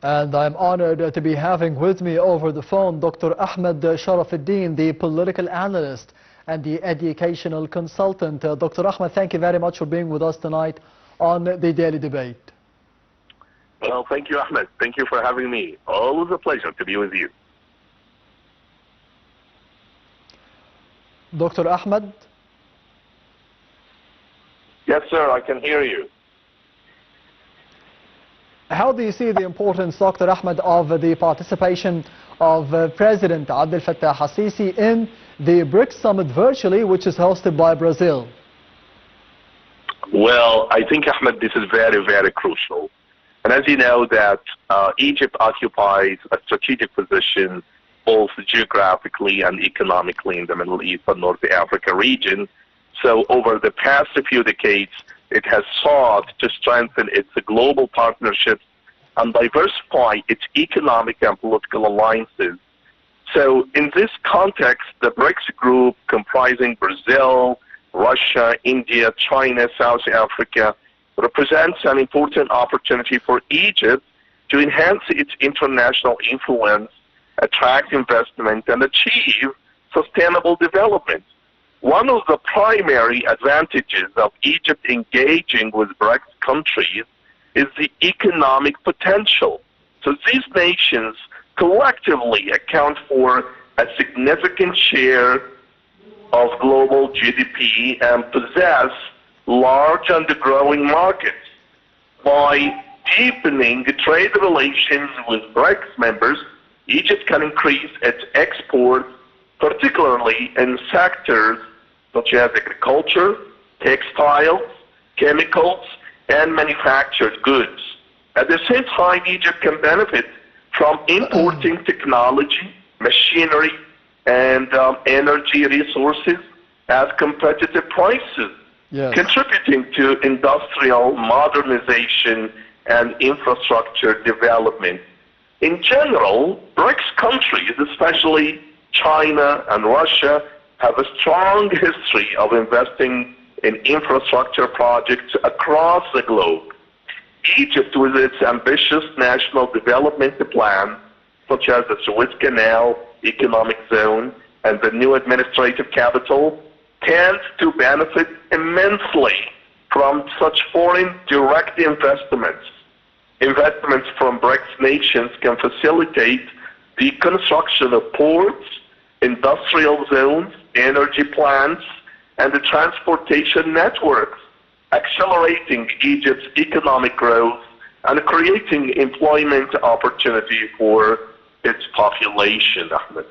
And I'm honored to be having with me over the phone Dr. Ahmed Sharaf, the political analyst and the educational consultant. Dr. Ahmed, thank you very much for being with us tonight on the Daily Debate. Well, thank you, Ahmed. Thank you for having me. Always a pleasure to be with you. Dr. Ahmed? Yes, sir, I can hear you. How do you see the importance, Dr. Ahmed, of the participation of President Abdel Fattah al-Sisi in the BRICS summit virtually, which is hosted by Brazil? Well, I think, Ahmed, this is very, very crucial. And as you know that Egypt occupies a strategic position both geographically and economically in the Middle East and North Africa region. So over the past few decades, it has sought to strengthen its global partnerships and diversify its economic and political alliances. So in this context, the BRICS group, comprising Brazil, Russia, India, China, South Africa, represents an important opportunity for Egypt to enhance its international influence, attract investment, and achieve sustainable development. One of the primary advantages of Egypt engaging with BRICS countries is the economic potential. So these nations collectively account for a significant share of global GDP and possess large and growing markets. By deepening trade relations with BRICS members, Egypt can increase its exports, particularly in sectors such as agriculture, textiles, chemicals, and manufactured goods. At the same time, Egypt can benefit from importing technology, machinery, and energy resources at competitive prices, contributing to industrial modernization and infrastructure development. In general, BRICS countries, especially China and Russia, have a strong history of investing in infrastructure projects across the globe. Egypt, with its ambitious national development plan, such as the Suez Canal economic zone and the new administrative capital, tends to benefit immensely from such foreign direct investments. Investments from BRICS nations can facilitate the construction of ports, industrial zones, energy plants, and the transportation networks, accelerating Egypt's economic growth and creating employment opportunity for its population, Ahmed.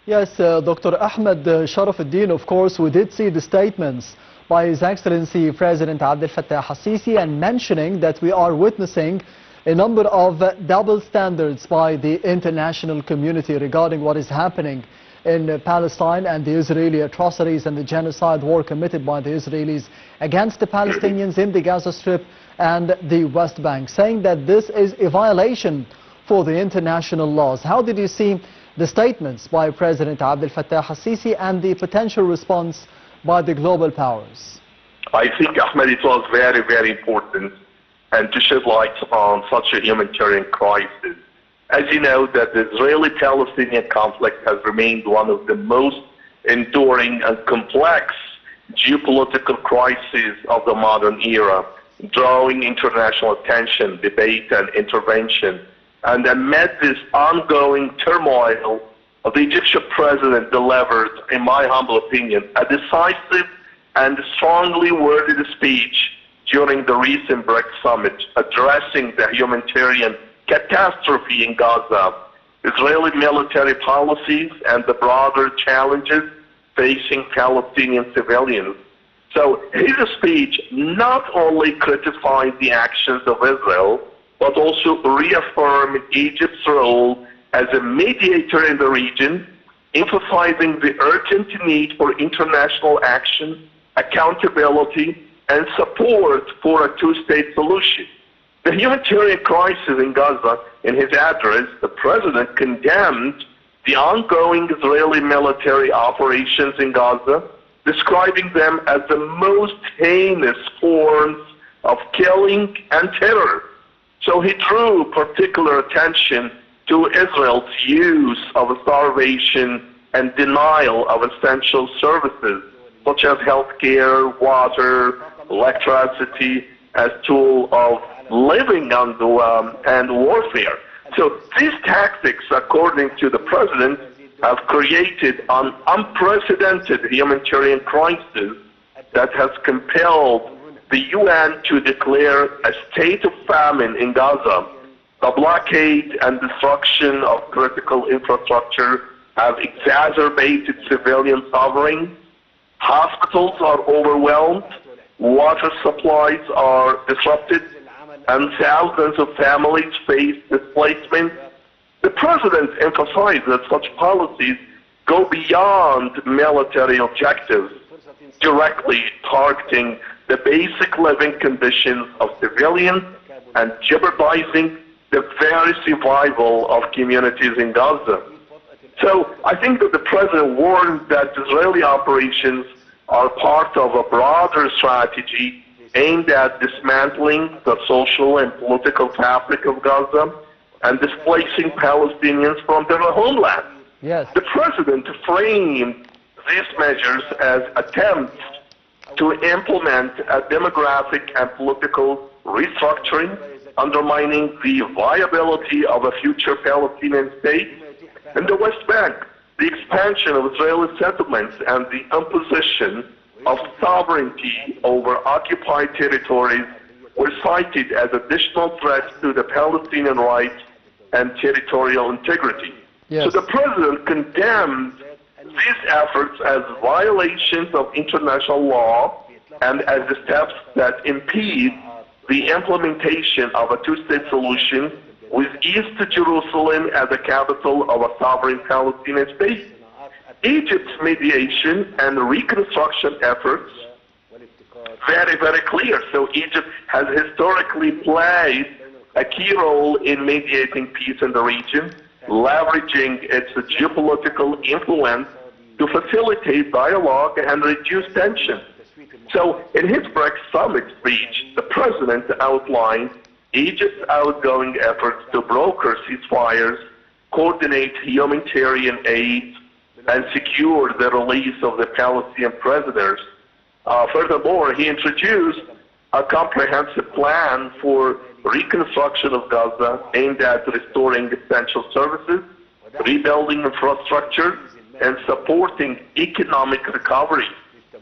Yes, Dr. Ahmed Sharaf, of course, we did see the statements by His Excellency President Abdel Fattah al-Sisi, and mentioning that we are witnessing a number of double standards by the international community regarding what is happening in Palestine and the Israeli atrocities and the genocide war committed by the Israelis against the Palestinians in the Gaza Strip and the West Bank, saying that this is a violation for the international laws. How did you see the statements by President Abdel Fattah al-Sisi and the potential response by the global powers? I think, Ahmed, it was very, very important and to shed light on such a humanitarian crisis. As you know, that the Israeli-Palestinian conflict has remained one of the most enduring and complex geopolitical crises of the modern era, drawing international attention, debate, and intervention. And amid this ongoing turmoil, the Egyptian president delivered, in my humble opinion, a decisive and strongly worded speech during the recent BRICS summit, addressing the humanitarian catastrophe in Gaza, Israeli military policies, and the broader challenges facing Palestinian civilians. So his speech not only criticized the actions of Israel, but also reaffirmed Egypt's role as a mediator in the region, emphasizing the urgent need for international action, accountability, and support for a two-state solution. The humanitarian crisis in Gaza, in his address, the president condemned the ongoing Israeli military operations in Gaza, describing them as the most heinous forms of killing and terror. So he drew particular attention to Israel's use of starvation and denial of essential services, such as healthcare, water, electricity, as tool of living and warfare. So these tactics, according to the president, have created an unprecedented humanitarian crisis that has compelled the UN to declare a state of famine in Gaza. The blockade and destruction of critical infrastructure have exacerbated civilian suffering. Hospitals are overwhelmed, water supplies are disrupted, and thousands of families face displacement. The president emphasized that such policies go beyond military objectives, directly targeting the basic living conditions of civilians and jeopardizing the very survival of communities in Gaza. So I think that the president warned that Israeli operations are part of a broader strategy aimed at dismantling the social and political fabric of Gaza and displacing Palestinians from their homeland. Yes. The president framed these measures as attempts to implement a demographic and political restructuring, undermining the viability of a future Palestinian state. In the West Bank, the expansion of Israeli settlements and the imposition of sovereignty over occupied territories were cited as additional threats to the Palestinian rights and territorial integrity. Yes. So the president condemned these efforts as violations of international law and as the steps that impede the implementation of a two-state solution with East Jerusalem as the capital of a sovereign Palestinian state. Egypt's mediation and reconstruction efforts very, very clear. So Egypt has historically played a key role in mediating peace in the region, leveraging its geopolitical influence to facilitate dialogue and reduce tension. So in his BRICS summit speech, the president outlined Egypt's outgoing efforts to broker ceasefires, coordinate humanitarian aid, and secure the release of the Palestinian prisoners. Furthermore, he introduced a comprehensive plan for reconstruction of Gaza aimed at restoring essential services, rebuilding infrastructure, and supporting economic recovery.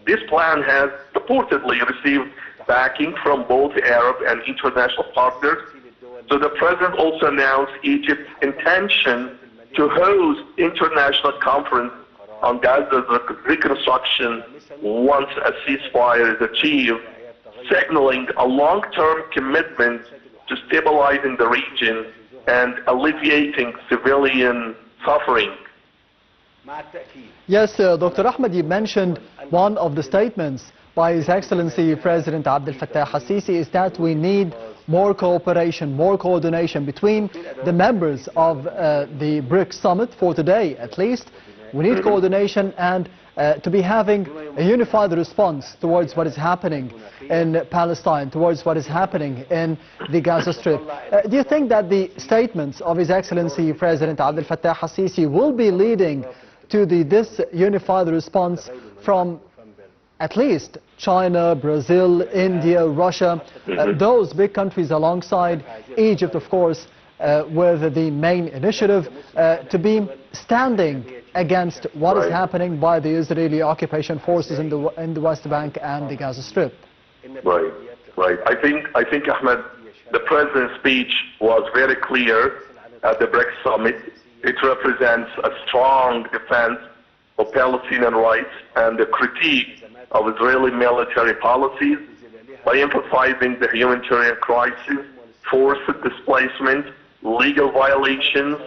This plan has purportedly received backing from both Arab and international partners. So the president also announced Egypt's intention to host international conference on Gaza's reconstruction once a ceasefire is achieved, signaling a long-term commitment to stabilizing the region and alleviating civilian suffering. Yes, Dr. Ahmed, you mentioned one of the statements by His Excellency President Abdel Fattah al-Sisi is that we need more cooperation, more coordination between the members of the BRICS summit for today, at least. We need coordination and to be having a unified response towards what is happening in Palestine, towards what is happening in the Gaza Strip. Do you think that the statements of His Excellency President Abdel Fattah al-Sisi will be leading to this unified response from at least China, Brazil, India, Russia, those big countries alongside Egypt, of course, with the main initiative to be standing against what is happening by the Israeli occupation forces in the West Bank and the Gaza Strip? Right. I think Ahmed, the president's speech was very clear at the BRICS summit. It represents a strong defense of Palestinian rights and a critique of Israeli military policies by emphasizing the humanitarian crisis, forced displacement, legal violations,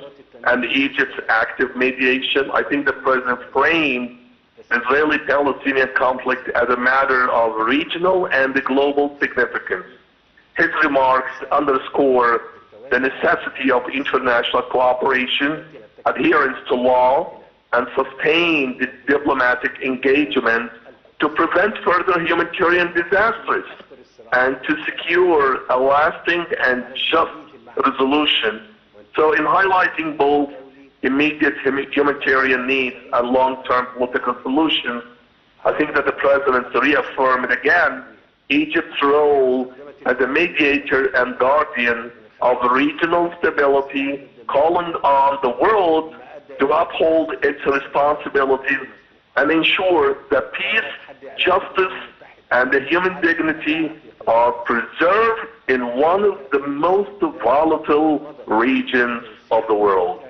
and Egypt's active mediation. I think the president framed the Israeli-Palestinian conflict as a matter of regional and global significance. His remarks underscore the necessity of international cooperation, adherence to law, and sustained diplomatic engagement to prevent further humanitarian disasters and to secure a lasting and just resolution. So in highlighting both immediate humanitarian needs and long-term political solutions, I think that the President reaffirmed again Egypt's role as a mediator and guardian of regional stability, calling on the world to uphold its responsibilities and ensure that peace, justice, and the human dignity are preserved in one of the most volatile regions of the world.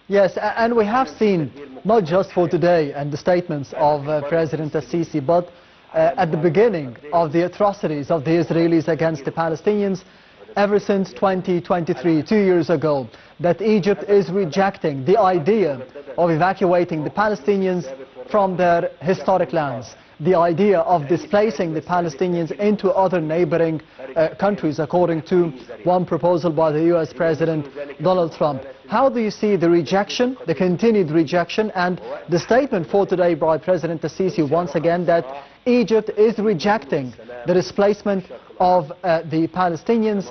Yes, and we have seen, not just for today and the statements of President al-Sisi, but at the beginning of the atrocities of the Israelis against the Palestinians ever since 2023, 2 years ago, that Egypt is rejecting the idea of evacuating the Palestinians from their historic lands, the idea of displacing the Palestinians into other neighboring countries, according to one proposal by the US President Donald Trump. How do you see the rejection, the continued rejection, and the statement for today by President al-Sisi once again that Egypt is rejecting the displacement of the Palestinians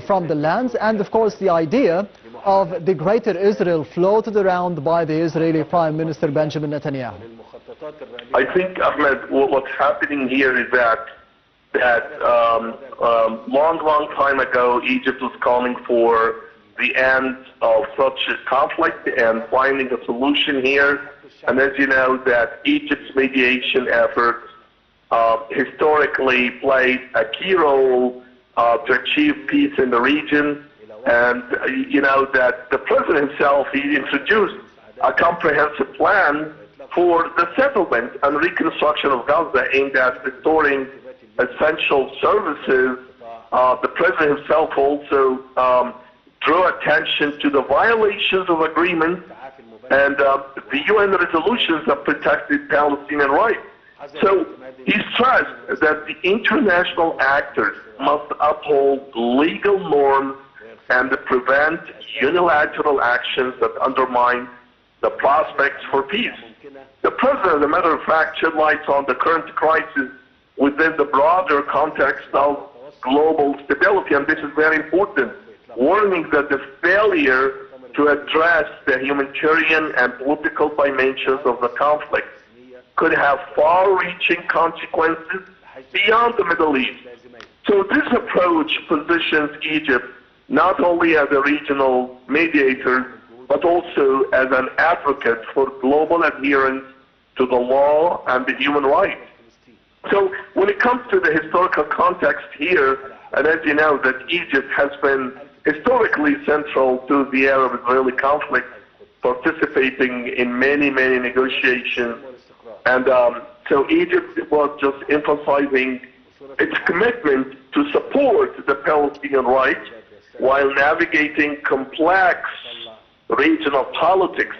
from the lands, and of course the idea of the Greater Israel floated around by the Israeli Prime Minister Benjamin Netanyahu? I think, Ahmed, what's happening here is that long time ago, Egypt was calling for the end of such a conflict and finding a solution here. And as you know, that Egypt's mediation efforts historically played a key role to achieve peace in the region. And you know that the president himself, he introduced a comprehensive plan for the settlement and reconstruction of Gaza aimed at restoring essential services. The president himself also drew attention to the violations of agreement and the UN resolutions that protected Palestinian rights. So he stressed that the international actors must uphold legal norms and prevent unilateral actions that undermine the prospects for peace. The president, as a matter of fact, shed light on the current crisis within the broader context of global stability, and this is very important, warning that the failure to address the humanitarian and political dimensions of the conflict could have far-reaching consequences beyond the Middle East. So this approach positions Egypt not only as a regional mediator, but also as an advocate for global adherence to the law and the human rights. So when it comes to the historical context here, and as you know that Egypt has been historically central to the Arab-Israeli conflict, participating in many negotiations. And so Egypt was just emphasizing its commitment to support the Palestinian rights while navigating complex regional politics.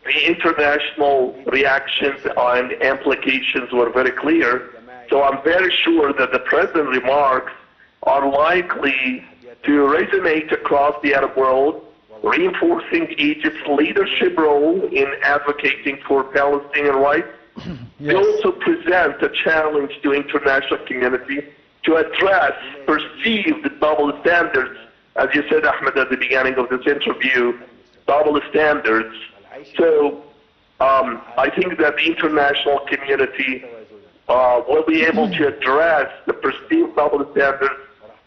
The international reactions and implications were very clear. So I'm very sure that the president's remarks are likely to resonate across the Arab world, reinforcing Egypt's leadership role in advocating for Palestinian rights. Yes. They also present a challenge to the international community to address perceived double standards. As you said, Ahmed, at the beginning of this interview, double standards. So I think that the international community will be able to address the perceived double standards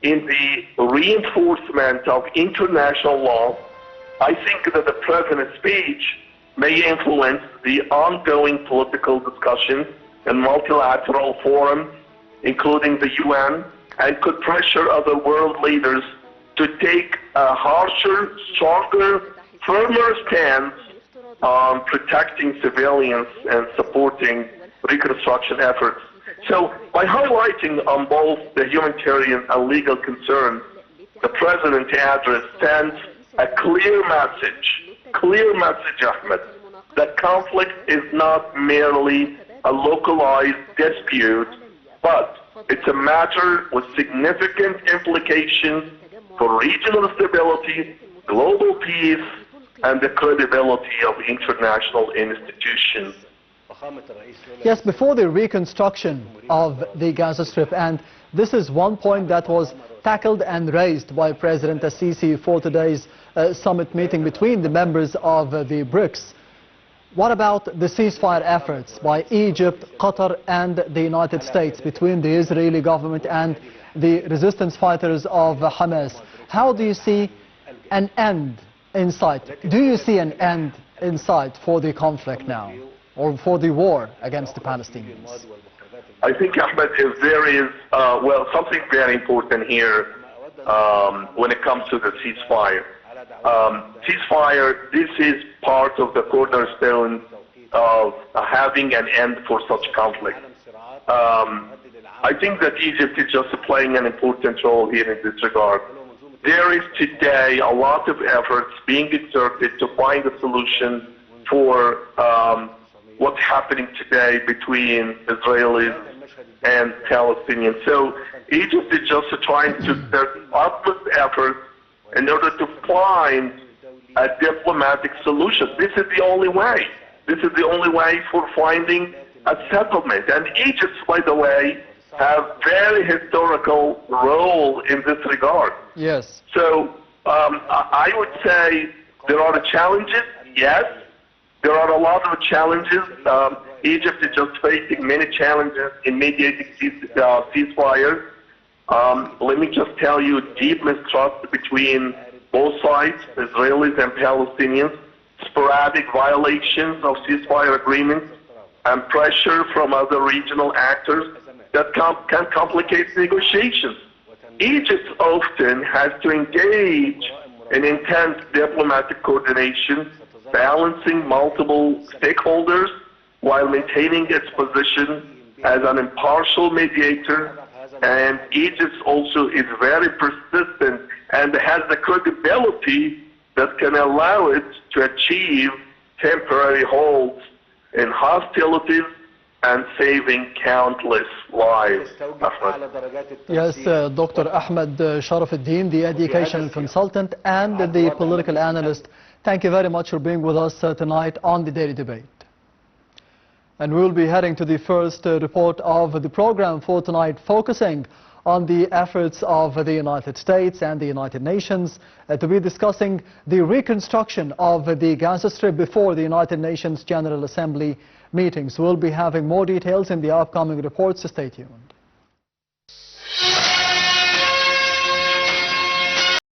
in the reinforcement of international law. I think that the president's speech may influence the ongoing political discussions in multilateral forums, including the UN, and could pressure other world leaders to take a harsher, stronger, firmer stance on protecting civilians and supporting reconstruction efforts. So by highlighting on both the humanitarian and legal concerns, the president's address sends a clear message, Ahmed, that conflict is not merely a localized dispute, but it's a matter with significant implications for regional stability, global peace, and the credibility of international institutions. Yes, before the reconstruction of the Gaza Strip and This is one point that was tackled and raised by President Al-Sisi for today's summit meeting between the members of the BRICS. What about the ceasefire efforts by Egypt, Qatar and the United States between the Israeli government and the resistance fighters of Hamas? How do you see an end in sight? Do you see an end in sight for the conflict now, or for the war against the Palestinians? I think, Ahmed, if there is, well, something very important here when it comes to the ceasefire. Ceasefire, this is part of the cornerstone of having an end for such conflict. I think that Egypt is just playing an important role here in this regard. There is today a lot of efforts being exerted to find a solution for what's happening today between Israelis and Palestinians. So Egypt is just trying to exert utmost effort in order to find a diplomatic solution. This is the only way. This is the only way for finding a settlement. And Egypt, by the way, have very historical role in this regard. Yes. So I would say there are challenges, yes. There are a lot of challenges. Egypt is just facing many challenges in mediating ceasefire. Let me just tell you, deep mistrust between both sides, Israelis and Palestinians, sporadic violations of ceasefire agreements, and pressure from other regional actors that can complicate negotiations. Egypt often has to engage in intense diplomatic coordination, balancing multiple stakeholders while maintaining its position as an impartial mediator. And Egypt also is very persistent and has the credibility that can allow it to achieve temporary holds in hostilities and saving countless lives. Yes, Dr. Ahmed Sharaf, the education consultant and the political analyst. Thank you very much for being with us tonight on the Daily Debate. And we will be heading to the first report of the program for tonight, focusing on the efforts of the United States and the United Nations to be discussing the reconstruction of the Gaza Strip before the United Nations General Assembly meetings. We'll be having more details in the upcoming reports, so stay tuned.